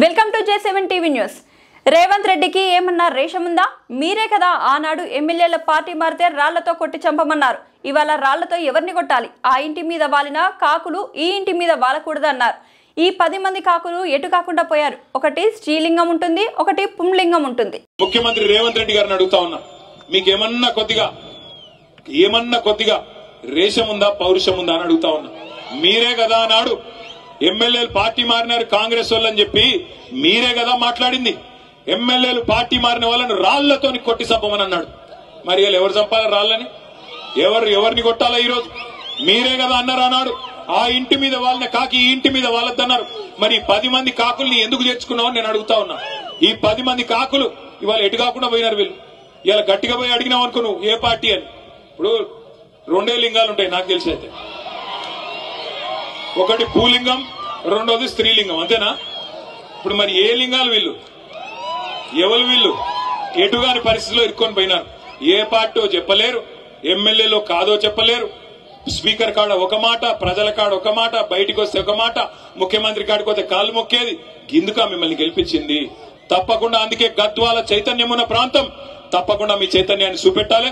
Welcome to J7 TV news. Revanth రెడ్డికి ఏమన్నా రేషముందా? మీరే కదా ఆనాడు ఎమ్మెల్యేల పార్టీ మారితే రాళ్లతో కొట్టి చంపమన్నారు. ఇవాళ రాళ్లతో ఎవరిని కొట్టాలి? ఆ ఇంటి మీద వాలిన కాకులు ఈ ఇంటి మీద వాలకూడదన్నారు. ఈ 10 మంది కాకులు ఎటు కాకుండా పోయారు. ఒకటి స్త్రీలింగం ఉంటుంది, ఒకటి పుంలింగం ఉంటుంది. ముఖ్యమంత్రి రేవంత్ రెడ్డి గారిని అడుగుతా ఉన్నా, మీకేమన్నా కొద్దిగా రేషం ఉందా, పౌరుషం ఉందా అని అడుగుతా ఉన్నా. మీరే కదా నాడు ఎమ్మెల్యేలు పార్టీ మారినారు కాంగ్రెస్ వాళ్ళని చెప్పి మీరే కదా మాట్లాడింది. ఎమ్మెల్యేలు పార్టీ మారిన వాళ్ళని రాళ్లతో కొట్టి చంపమని అన్నాడు. మరి వీళ్ళు ఎవరు చంపాలి రాళ్లని? ఎవరిని కొట్టాలా? ఈ రోజు మీరే కదా అన్నారు అన్నాడు. ఆ ఇంటి మీద వాళ్ళని కాకి ఈ ఇంటి మీద వాళ్ళద్దన్నారు. మరి 10 మంది కాకుల్ని ఎందుకు తెచ్చుకున్నావు నేను అడుగుతా ఉన్నా. ఈ 10 మంది కాకులు ఇవాళ ఎటు కాకుండా పోయినారు. వీళ్ళు ఇలా గట్టిగా పోయి అడిగినావు అనుకో నువ్వు ఏ పార్టీ అని. ఇప్పుడు 2 లింగాలు ఉంటాయి నాకు తెలిసి అయితే, ఒకటి భూలింగం, రెండోది స్త్రీలింగం, అంతేనా? ఇప్పుడు మరి ఏ లింగాలు వీళ్ళు? ఎవరు వీళ్ళు? ఎటుగాని పరిస్థితిలో ఇరుక్కొని పోయినారు. ఏ పార్టీ చెప్పలేరు, ఎమ్మెల్యేలో కాదో చెప్పలేరు. స్పీకర్ కాడ ఒక మాట, ప్రజల కాడ ఒక మాట, బయటికి వస్తే ఒక మాట, ముఖ్యమంత్రి కాడికి వస్తే కాలు మొక్కేది. గిందుక మిమ్మల్ని గెలిపించింది. తప్పకుండా అందుకే గద్వాల చైతన్యం ఉన్న ప్రాంతం, తప్పకుండా మీ చైతన్యాన్ని చూపెట్టాలి.